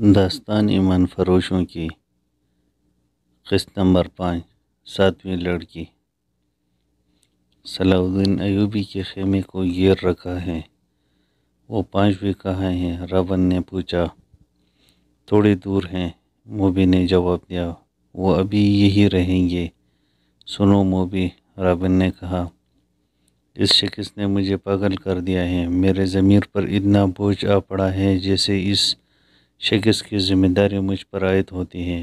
داستان ایمان فروشوں کی قسط نمبر 5 7ویں لڑکی۔ صلاح الدین ایوبی کے خیمے کو گیر رکھا ہے۔ وہ 5ویں کہاں ہیں؟ رابن نے پوچھا۔ تھوڑی دور ہیں، موبی نے جواب دیا۔ وہ ابھی یہی رہیں گے۔ سنو موبی، رابن نے کہا، اس شخص نے مجھے پاگل کر دیا ہے۔ میرے ضمیر پر اتنا بوجھ آ پڑا ہے جیسے اس شخص کی ذمہ داری مجھ پر عائد ہوتی ہے۔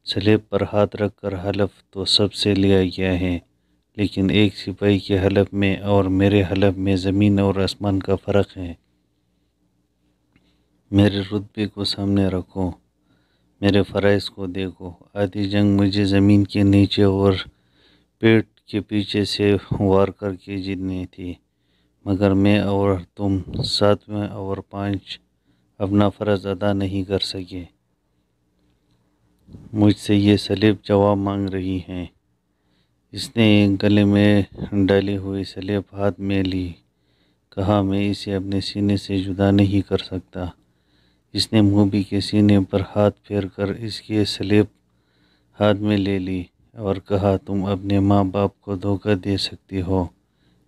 صلیب پر ہاتھ رکھ کر حلف تو سب سے لیا گیا ہے، لیکن ایک سپاہی کے حلف میں اور میرے حلف میں زمین اور آسمان کا فرق ہے۔ میرے رتبے کو سامنے رکھو، میرے فرائض کو دیکھو۔ آدھی جنگ مجھے زمین کے نیچے اور پیٹ کے پیچھے سے وار کر کے جیتنی تھی، مگر میں اور تم 7 اور 5 اپنا فرض ادا نہیں کر سکے۔ مجھ سے یہ صلیب جواب مانگ رہی ہیں۔ اس نے گلے میں ڈالی ہوئی صلیب ہاتھ میں لی، کہا، میں اسے اپنے سینے سے جدا نہیں کر سکتا۔ اس نے موبی کے سینے پر ہاتھ پھیر کر اس کی صلیب ہاتھ میں لے لی اور کہا، تم اپنے ماں باپ کو دھوکہ دے سکتی ہو،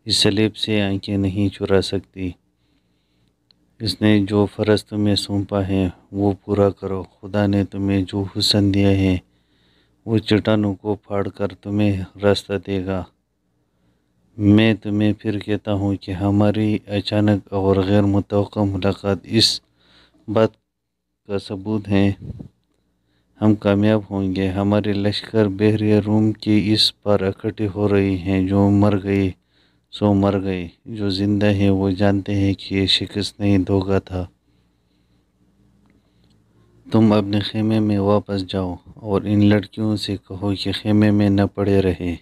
اس صلیب سے آنکھیں نہیں چرا سکتی۔ اس نے جو فرض تمہیں سونپا ہے وہ پورا کرو۔ خدا نے تمہیں جو حسن دیا ہے وہ چٹانوں کو پھاڑ کر تمہیں راستہ دے گا۔ میں تمہیں پھر کہتا ہوں کہ ہماری اچانک اور غیر متوقع ملاقات اس بات کا ثبوت ہے، ہم کامیاب ہوں گے۔ ہمارے لشکر بحیرہ روم کی اس پار اکٹھے ہو رہے ہیں۔ جو مر گئے سو مر گئے، جو زندہ ہیں وہ جانتے ہیں کہ یہ شکست نہیں، دھوکہ تھا۔ تم اپنے خیمے میں واپس جاؤ اور ان لڑکیوں سے کہو کہ خیمے میں نہ پڑے رہیں۔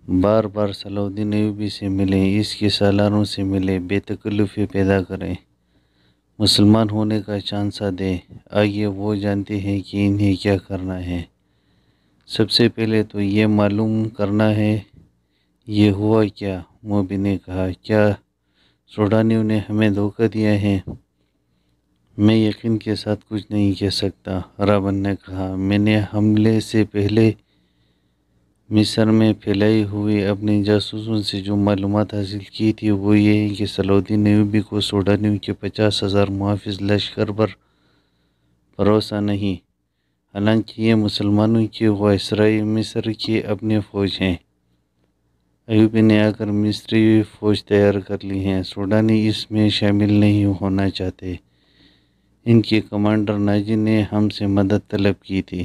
بار بار صلاح الدین ایوبی سے ملیں، اس کے سالاروں سے ملیں، بے تکلفی پیدا کریں، مسلمان ہونے کا چانسا دیں۔ آگے وہ جانتے ہیں کہ انہیں کیا کرنا ہے۔ سب سے پہلے تو یہ معلوم کرنا ہے یہ ہوا کیا۔ موبی نے کہا، کیا سوڈانیوں نے ہمیں دھوکہ دیا ہے؟ میں یقین کے ساتھ کچھ نہیں کہہ سکتا، رابن نے کہا۔ میں نے حملے سے پہلے مصر میں پھیلائی ہوئی اپنے جاسوسوں سے جو معلومات حاصل کی تھی وہ یہ ہے کہ صلاح الدین ایوبی کو سوڈانیوں کے 50,000 محافظ لشکر پر بھروسہ نہیں، حالانکہ یہ مسلمانوں کی وائسرائے مصر کی اپنی فوج ہیں۔ ایوبی نے آ کر مصری فوج تیار کر لی ہے۔ سوڈانی اس میں شامل نہیں ہونا چاہتے۔ ان کے کمانڈر ناجی نے ہم سے مدد طلب کی تھی۔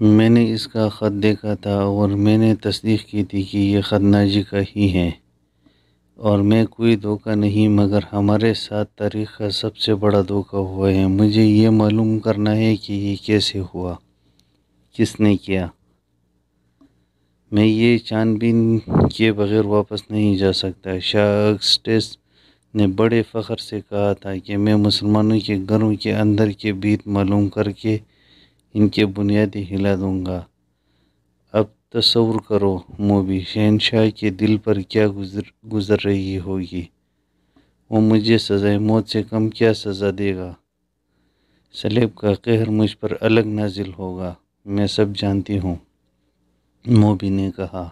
میں نے اس کا خط دیکھا تھا اور میں نے تصدیق کی تھی کہ یہ خط ناجی کا ہی ہے، اور میں کوئی دھوکہ نہیں، مگر ہمارے ساتھ تاریخ کا سب سے بڑا دھوکہ ہوا ہے۔ مجھے یہ معلوم کرنا ہے کہ یہ کیسے ہوا، کس نے کیا۔ میں یہ چھان بین کیے بغیر واپس نہیں جا سکتا۔ شاہ اگسٹس نے بڑے فخر سے کہا تھا کہ میں مسلمانوں کے گھروں کے اندر کے بھیت معلوم کر کے ان کے بنیادیں ہلا دوں گا۔ اب تصور کرو موبی، شہنشاہ کے دل پر کیا گزر رہی ہوگی۔ وہ مجھے سزائے موت سے کم کیا سزا دے گا۔ صلیب کا قہر مجھ پر الگ نازل ہوگا، میں سب جانتی ہوں، موبی نے کہا۔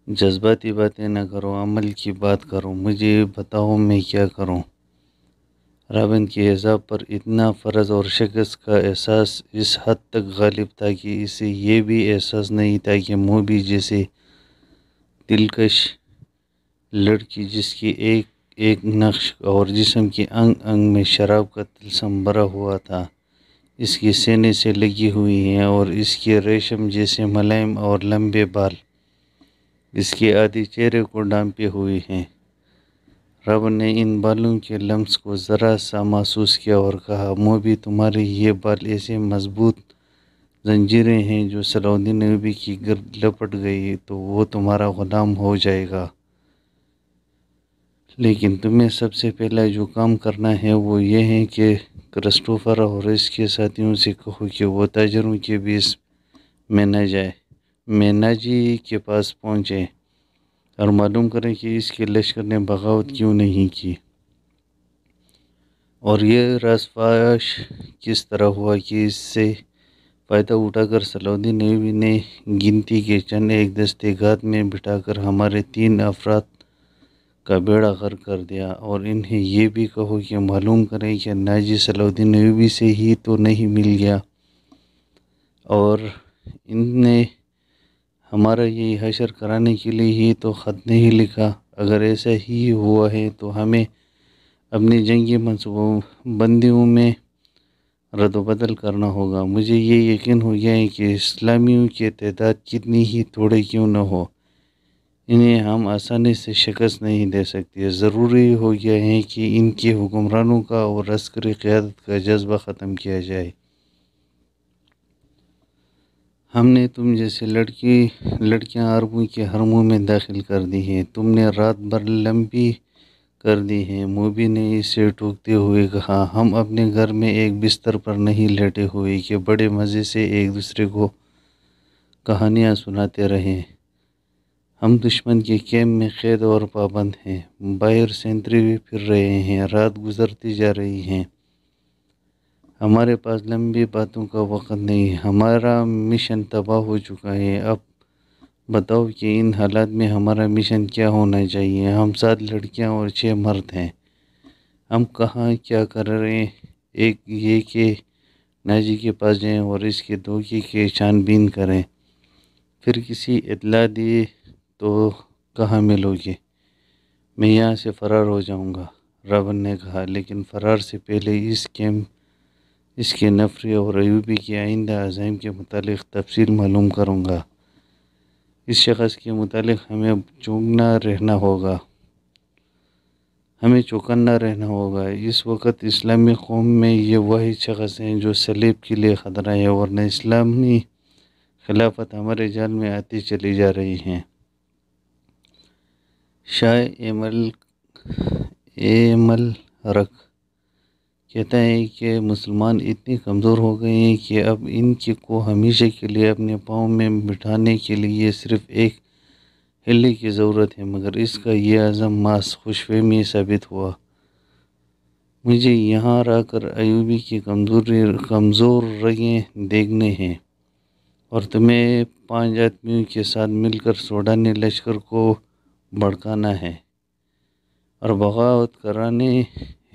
جذباتی باتیں نہ کرو، عمل کی بات کرو۔ مجھے بتاؤ میں کیا کروں۔ رابن کے عذاب پر اتنا فرض اور شکست کا احساس اس حد تک غالب تھا کہ اسے یہ بھی احساس نہیں تھا کہ موبی جیسے دلکش لڑکی جس کی ایک ایک نقش اور جسم کے انگ انگ میں شراب کا طلسم بھرا ہوا تھا، اس کے سینے سے لگی ہوئی ہے، اور اس کے ریشم جیسے ملائم اور لمبے بال اس کے آدھے چہرے کو ڈھانپے ہوئے ہیں۔ رابن نے ان بالوں کے لمس کو ذرا سا محسوس کیا اور کہا، موبی، تمہارے یہ بال ایسے مضبوط زنجیریں ہیں، جو صلاح الدین ایوبی کی گرد لپٹ گئی تو وہ تمہارا غلام ہو جائے گا۔ لیکن تمہیں سب سے پہلا جو کام کرنا ہے وہ یہ ہے کہ کرسٹوفر اور اس کے ساتھیوں سے کہو کہ وہ تاجروں کے بیچ میں نہ جائے، میں ناجی کے پاس پہنچیں اور معلوم کریں کہ اس کے لشکر نے بغاوت کیوں نہیں کی۔ اور یہ راز فاش کس طرح ہوا کہ اس سے فائدہ اٹھا کر صلاح ایوبی نے گنتی کے چند ایک دستے گھات میں بٹھا کر ہمارے 3 افراد کا بیڑا غرق کر دیا، اور انہیں یہ بھی کہو کہ معلوم کریں کہ ناجی صلاح الدین ایوبی سے ہی تو نہیں مل گیا، اور ان نے ہمارا یہ حشر کرانے کے لیے ہی تو خط نہیں لکھا۔ اگر ایسا ہی ہوا ہے تو ہمیں اپنی جنگی منصوبہ بندیوں میں رد و بدل کرنا ہوگا۔ مجھے یہ یقین ہو گیا ہے کہ اسلامیوں کی تعداد کتنی ہی تھوڑے کیوں نہ ہو، انہیں ہم آسانی سے شکست نہیں دے سکتے۔ ضروری ہو گیا ہے کہ ان کے حکمرانوں کا اور عسکری قیادت کا جذبہ ختم کیا جائے۔ ہم نے تم جیسے لڑکیاں عربوں کے حرموں میں داخل کر دی ہیں، تم نے رات بھر لمبی کر دی ہیں۔ موبی نے اسے ٹوکتے ہوئے کہا، ہم اپنے گھر میں ایک بستر پر نہیں لیٹے ہوئے کہ بڑے مزے سے ایک دوسرے کو کہانیاں سناتے رہیں۔ ہم دشمن کے کیمپ میں قید اور پابند ہیں، باہر سینتری بھی پھر رہے ہیں، رات گزرتی جا رہی ہیں، ہمارے پاس لمبی باتوں کا وقت نہیں، ہمارا مشن تباہ ہو چکا ہے۔ اب بتاؤ کہ ان حالات میں ہمارا مشن کیا ہونا چاہیے؟ ہم 7 لڑکیاں اور 6 مرد ہیں، ہم کہاں کیا کریں؟ ایک یہ کہ ناجی کے پاس جائیں اور اس کے دھوکے کی چھان بین کریں، پھر کسی اطلاع دی تو کہاں ملو گے؟ میں یہاں سے فرار ہو جاؤں گا، رابن نے کہا، لیکن فرار سے پہلے اس کے نفری اور ایوبی کے آئندہ عزائم کے متعلق تفصیل معلوم کروں گا۔ اس شخص کے متعلق ہمیں چوکنا رہنا ہوگا۔ اس وقت اسلامی قوم میں یہ واحد شخص ہیں جو صلیب کے لیے خطرہ ہے، ورنہ اسلامی خلافت ہمارے جال میں آتی چلی جا رہی ہے۔ شاہ ایملرک کہتا ہے کہ مسلمان اتنے کمزور ہو گئے ہیں کہ اب ان کو ہمیشہ کے لیے اپنے پاؤں میں بٹھانے کے لیے صرف ایک ہلے کی ضرورت ہے، مگر اس کا یہ عزم محض خوش فہمی ثابت ہوا۔ مجھے یہاں رہ کر ایوبی کی کمزور رگیں دیکھنے ہیں، اور تمہیں 5 آدمیوں کے ساتھ مل کر سوڈانی لشکر کو بھڑکانا ہے اور بغاوت کرانی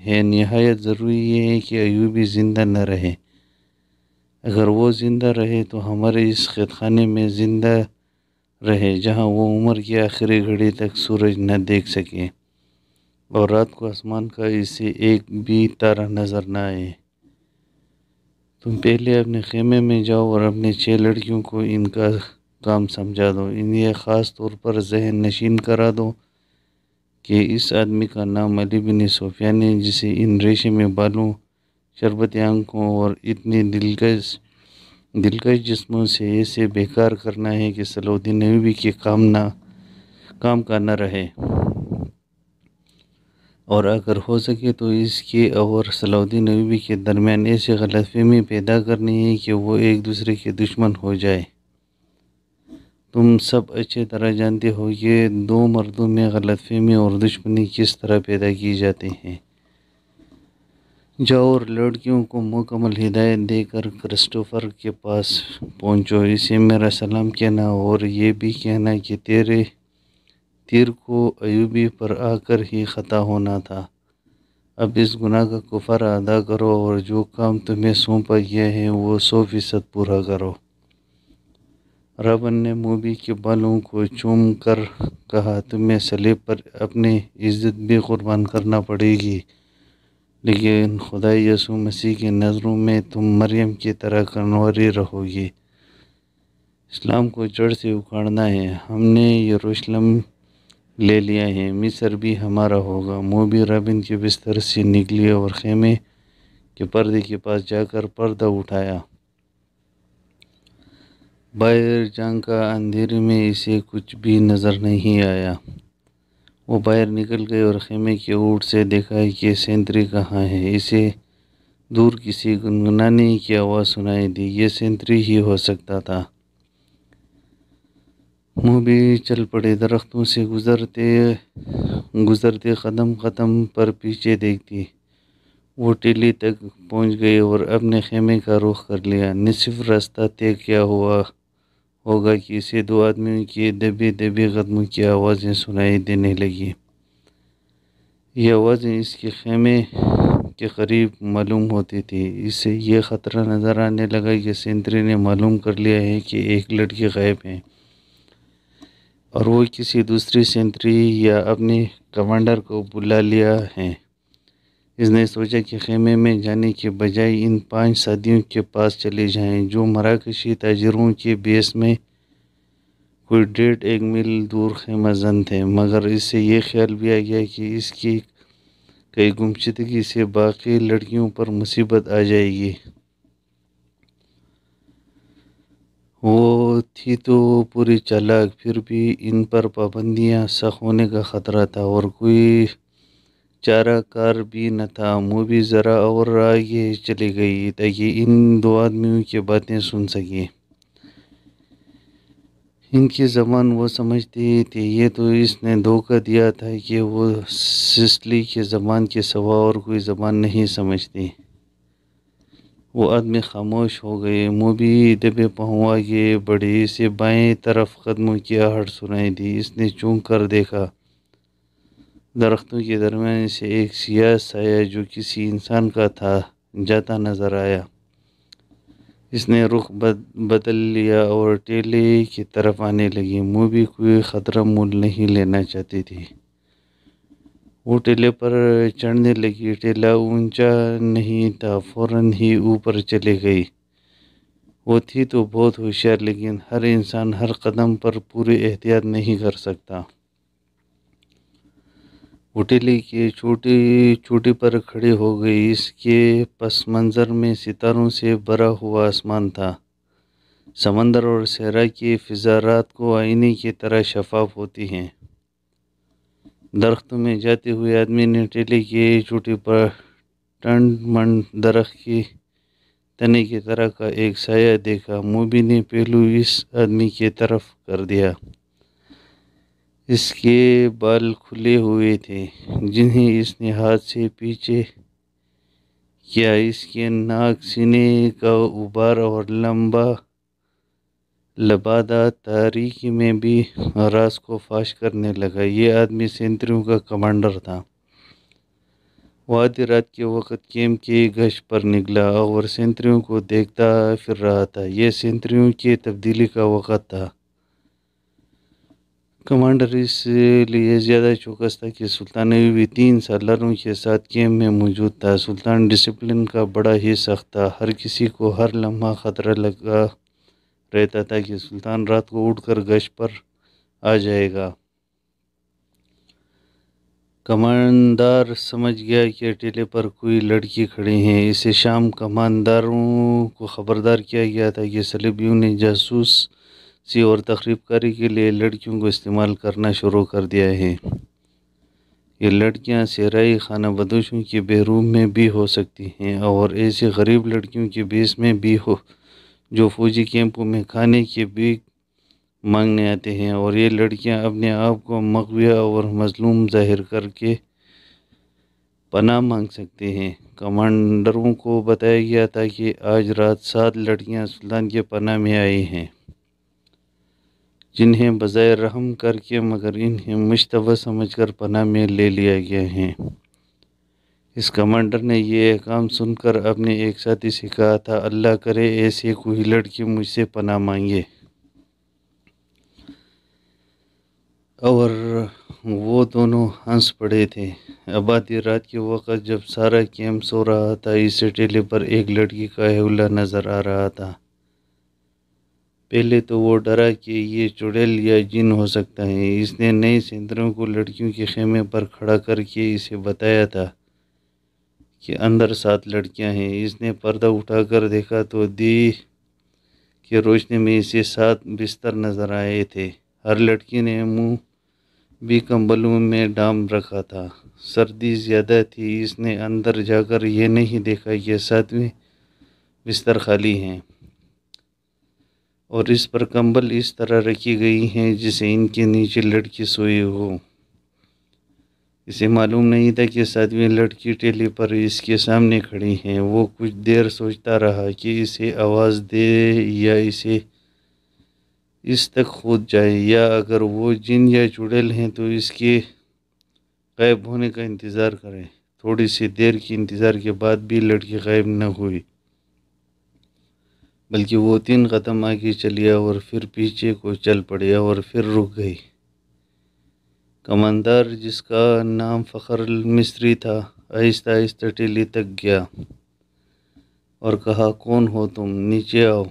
ہے۔ نہایت ضروری یہ ہے کہ ایوبی زندہ نہ رہے۔ اگر وہ زندہ رہے تو ہمارے اس قید خانے میں زندہ رہے، جہاں وہ عمر کی آخری گھڑی تک سورج نہ دیکھ سکے اور رات کو آسمان کا اسے ایک بھی تارہ نظر نہ آئے۔ تم پہلے اپنے خیمے میں جاؤ اور اپنے 6 لڑکیوں کو ان کا کام سمجھا دو، انہیں خاص طور پر ذہن نشین کرا دو کہ اس آدمی کا نام علی بن سفیان ہے، جسے ان ریشمی بالوں، شربتی آنکھوں اور اتنی دلکش جسموں سے ایسے بیکار کرنا ہے کہ صلاح الدین ایوبی کے کام کا نہ رہے، اور اگر ہو سکے تو اس کے اور صلاح الدین ایوبی کے درمیان ایسی غلط فہمی پیدا کرنی ہے کہ وہ ایک دوسرے کے دشمن ہو جائے۔ تم سب اچھی طرح جانتے ہو کہ 2 مردوں میں غلط فہمی اور دشمنی کس طرح پیدا کی جاتی ہے۔ جاؤ اور لڑکیوں کو مکمل ہدایت دے کر کرسٹوفر کے پاس پہنچو، اسے میرا سلام کہنا اور یہ بھی کہنا کہ تیرے تیر کو ایوبی پر آ کر ہی خطا ہونا تھا۔ اب اس گناہ کا کفارہ ادا کرو اور جو کام تمہیں سونپا گیا ہے وہ 100% پورا کرو۔ رابن نے موبی کے بالوں کو چوم کر کہا، تمہیں صلیب پر اپنی عزت بھی قربان کرنا پڑے گی، لیکن خدا یسوع مسیح کی نظروں میں تم مریم کی طرح کنواری رہو گی۔ اسلام کو جڑ سے اکھاڑنا ہے۔ ہم نے یروشلم لے لیا ہے، مصر بھی ہمارا ہوگا۔ موبی رابن کے بستر سے نکلی اور خیمے کے پردے کے پاس جا کر پردہ اٹھایا۔ باہر جھانکا، اندھیرے میں اسے کچھ بھی نظر نہیں آیا۔ وہ باہر نکل گئی اور خیمے کے اوٹ سے دیکھا کہ سینتری کہاں ہے۔ اسے دور کسی گنگنانے کی آواز سنائی دی، یہ سینتری ہی ہو سکتا تھا۔ موبی چل پڑی، درختوں سے گزرتے قدم پر پیچھے دیکھتی۔ وہ ٹیلی تک پہنچ گئے اور اپنے خیمے کا رخ کر لیا۔ نصف راستہ طے کیا ہوا ہوگا کہ اسے دو آدمیوں کی دبے دبے قدموں کی آوازیں سنائی دینے لگی۔ یہ آوازیں اس کے خیمے کے قریب معلوم ہوتی تھی۔ اسے یہ خطرہ نظر آنے لگا کہ سینتری نے معلوم کر لیا ہے کہ ایک لڑکی غائب ہے اور وہ کسی دوسری سینتری یا اپنے کمانڈر کو بلا لیا ہے۔ اس نے سوچا کہ خیمے میں جانے کے بجائے ان 5 ساتھیوں کے پاس چلے جائیں جو مراکشی تاجروں کے بیس میں کوئی 1.5 میل دور خیمہ زن تھے، مگر اس سے یہ خیال بھی آ گیا کہ اس کی کئی گمشدگی سے باقی لڑکیوں پر مصیبت آ جائے گی۔ وہ تھی تو پوری چالاک، پھر بھی ان پر پابندیاں سخت ہونے کا خطرہ تھا اور کوئی چارہ کار بھی نہ تھا۔ وہ بھی ذرا اور آگے چلی گئی تاکہ ان دو آدمیوں کی باتیں سن سکے۔ ان کی زبان وہ سمجھتی تھی، یہ تو اس نے دھوکہ دیا تھا کہ وہ سسلی کی زبان کے سوا اور کوئی زبان نہیں سمجھتی۔ وہ آدمی خاموش ہو گئے۔ وہ بھی دبے پاؤں آگے بڑھے۔ اسے بائیں طرف قدموں کی آہٹ سنائی دی۔ اس نے چونک کر دیکھا۔ درختوں کے درمیان سے ایک سیاہ سایہ جو کسی انسان کا تھا جاتا نظر آیا۔ اس نے رخ بدل لیا اور ٹیلے کی طرف آنے لگی۔ وہ بھی کوئی خطرہ مول نہیں لینا چاہتی تھی۔ وہ ٹیلے پر چڑھنے لگی۔ ٹیلا اونچا نہیں تھا، فوراً ہی اوپر چلی گئی۔ وہ تھی تو بہت ہوشیار، لیکن ہر انسان ہر قدم پر پوری احتیاط نہیں کر سکتا۔ وہ ٹیلے کی چوٹی پر کھڑی ہو گئی۔ اس کے پس منظر میں ستاروں سے بھرا ہوا آسمان تھا۔ سمندر اور صحرا کی فضا رات کو آئینے کی طرح شفاف ہوتی ہے۔ درختوں میں جاتے ہوئے آدمی نے ٹیلے کی چوٹی پر ٹنڈ منڈ درخت کی تنے کی طرح کا ایک سایہ دیکھا۔ موبی نے پہلو اس آدمی کی طرف کر دیا۔ اس کے بال کھلے ہوئے تھے جنہیں اس نے ہاتھ سے پیچھے کیا۔ اس کے ناک، سینے کا غبار اور لمبا لبادہ تاریکی میں بھی راز کو فاش کرنے لگا۔ یہ آدمی سینتریوں کا کمانڈر تھا۔ وہ آدھی رات کے وقت کیمپ کی گشت پر نکلا اور سینتریوں کو دیکھتا پھر رہا تھا۔ یہ سینتریوں کی تبدیلی کا وقت تھا۔ کمانڈر اس لیے زیادہ چوکس تھا کہ سلطان ایوبی 3 سالاروں کے ساتھ کیمپ میں موجود تھا۔ سلطان ڈسپلن کا بڑا ہی سخت تھا۔ ہر کسی کو ہر لمحہ خطرہ لگا رہتا تھا کہ سلطان رات کو اٹھ کر گشت پر آ جائے گا۔ کماندار سمجھ گیا کہ ٹیلے پر کوئی لڑکی کھڑی ہے۔ اسے شام کمانداروں کو خبردار کیا گیا تھا کہ صلیبیوں نے جاسوسی اور تخریب کاری کے لیے لڑکیوں کو استعمال کرنا شروع کر دیا ہے۔ یہ لڑکیاں صحرائی خانہ بدوشوں کے بیروم میں بھی ہو سکتی ہیں اور ایسی غریب لڑکیوں کے بیس میں بھی ہو جو فوجی کیمپوں میں کھانے کی بھیک مانگنے آتے ہیں، اور یہ لڑکیاں اپنے آپ کو مغویہ اور مظلوم ظاہر کر کے پناہ مانگ سکتے ہیں۔ کمانڈروں کو بتایا گیا تھا کہ آج رات 7 لڑکیاں سلطان کے پناہ میں آئی ہیں، جنہیں بظاہر رحم کر کے مگر انہیں مشتبہ سمجھ کر پناہ میں لے لیا گیا ہے۔ اس کمانڈر نے یہ احکام سن کر اپنے ایک ساتھی سے کہا تھا، اللہ کرے ایسی کوئی لڑکی مجھ سے پناہ مانگے۔ اور وہ دونوں ہنس پڑے تھے۔ اب آدھی رات کے وقت جب سارا کیمپ سو رہا تھا، اس ٹیلے پر ایک لڑکی کا حولہ نظر آ رہا تھا۔ پہلے تو وہ ڈرا کہ یہ چڑیل یا جن ہو سکتا ہے۔ اس نے نئے سینتریوں کو لڑکیوں کے خیمے پر کھڑا کر کے اسے بتایا تھا کہ اندر 7 لڑکیاں ہیں۔ اس نے پردہ اٹھا کر دیکھا تو دی کی روشنی میں اسے 7 بستر نظر آئے تھے۔ ہر لڑکی نے منہ بھی کمبلوں میں ڈانپ رکھا تھا۔ سردی زیادہ تھی۔ اس نے اندر جا کر یہ نہیں دیکھا کہ 7ویں بستر خالی ہے اور اس پر کمبل اس طرح رکھی گئی ہیں جیسے ان کے نیچے لڑکی سوئی ہو۔ اسے معلوم نہیں تھا کہ ساتویں لڑکی ٹیلی پر اس کے سامنے کھڑی ہے۔ وہ کچھ دیر سوچتا رہا کہ اسے آواز دے یا اسے اس تک کود جائے، یا اگر وہ جن یا چڑیل ہیں تو اس کے غائب ہونے کا انتظار کرے۔ تھوڑی سی دیر کے انتظار کے بعد بھی لڑکی غائب نہ ہوئی، بلکہ وہ 3 قدم آگے چلی اور پھر پیچھے کو چل پڑی اور پھر رک گئی۔ کماندار، جس کا نام فخر مصری تھا، آہستہ آہستہ ٹیلی تک گیا اور کہا، کون ہو تم؟ نیچے آؤ۔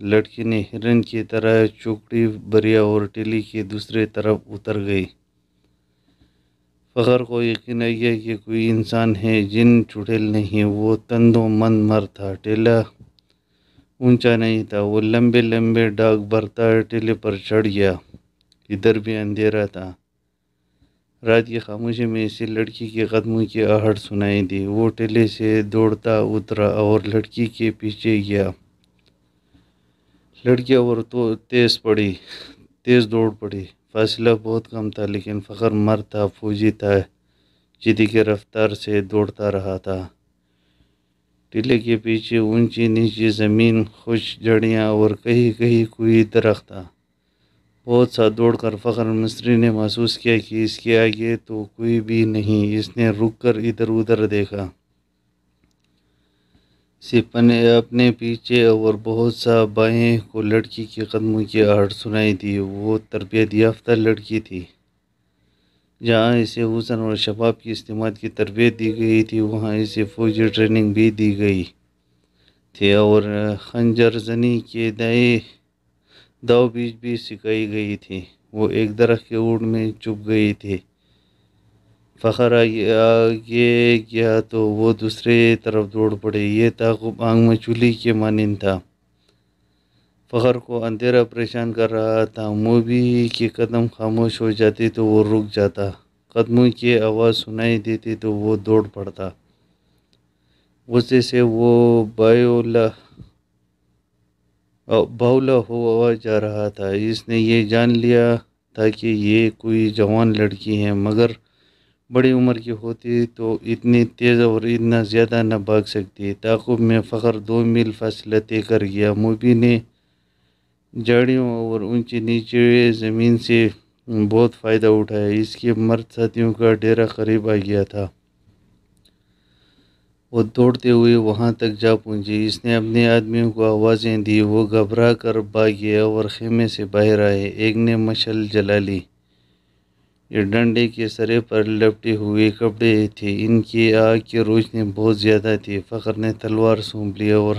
لڑکی نے ہرن کی طرح چوکڑی بھریا اور ٹیلی کی دوسری طرف اتر گئی۔ فخر کو یقین آ گیا کہ کوئی انسان ہے، جن چڑیل نہیں۔ وہ تندو مند مرد تھا۔ ٹیلا اونچا نہیں تھا۔ وہ لمبے لمبے ڈاگ بھرتا ٹیلے پر چڑھ گیا۔ ادھر بھی اندھیرا تھا۔ رات کی خاموشی میں اسے لڑکی کے قدموں کی آہٹ سنائی دی۔ وہ ٹیلے سے دوڑتا اترا اور لڑکی کے پیچھے گیا۔ لڑکی اور تو تیز دوڑ پڑی۔ فاصلہ بہت کم تھا، لیکن فخر مرد تھا، فوجی تھا، چیتے کی رفتار سے دوڑتا رہا تھا۔ ٹیلے کے پیچھے اونچی نیچی زمین، خشک جھاڑیاں اور کہیں کہیں کوئی درخت تھا۔ بہت سا دوڑ کر فخر مصری نے محسوس کیا کہ اس کے آگے تو کوئی بھی نہیں۔ اس نے رک کر ادھر ادھر دیکھا۔ صرف اپنے پیچھے اور بہت سا بائیں کو لڑکی کے قدموں کی آہٹ سنائی دی۔ وہ تربیت یافتہ لڑکی تھی۔ جہاں اسے حسن اور شباب کی استعمال کی تربیت دی گئی تھی، وہاں اسے فوجی ٹریننگ بھی دی گئی تھی اور خنجر زنی کے داؤ بیچ بھی سکھائی گئی تھی۔ وہ ایک درخت کے اوڑ میں چھپ گئی تھی۔ فخر آگے گیا تو وہ دوسرے طرف دوڑ پڑے۔ یہ تعاقب آنکھ مچولی کے مانند تھا۔ فخر کو اندھیرا پریشان کر رہا تھا۔ موبی کے قدم خاموش ہو جاتے تو وہ رک جاتا، قدموں کی آواز سنائی دیتی تو وہ دوڑ پڑتا۔ غصے سے وہ باولا ہوا جا رہا تھا۔ اس نے یہ جان لیا تھا کہ یہ کوئی جوان لڑکی ہے، مگر بڑی عمر کی ہوتی تو اتنی تیز اور اتنا زیادہ نہ بھاگ سکتی۔ تعاقب میں فخر 2 میل فاصلہ طے کر گیا۔ موبی نے جھاڑیوں اور اونچی نیچی زمین سے بہت فائدہ اٹھایا۔ اس کے مرد ساتھیوں کا ڈیرا قریب آ گیا تھا۔ وہ دوڑتے ہوئے وہاں تک جا پہنچے۔ اس نے اپنے آدمیوں کو آوازیں دی۔ وہ گھبرا کر بھاگے اور خیمے سے باہر آئے۔ ایک نے مشعل جلا لی۔ یہ ڈنڈے کے سرے پر لپٹے ہوئے کپڑے تھے۔ ان کی آگ کی روشنی بہت زیادہ تھی۔ فخر نے تلوار سونپ لی اور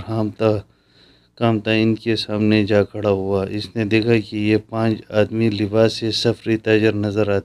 کامتا ان کے سامنے جا کھڑا ہوا۔ اس نے دیکھا کہ یہ 5 آدمی لباس سے سفری تاجر نظر آتے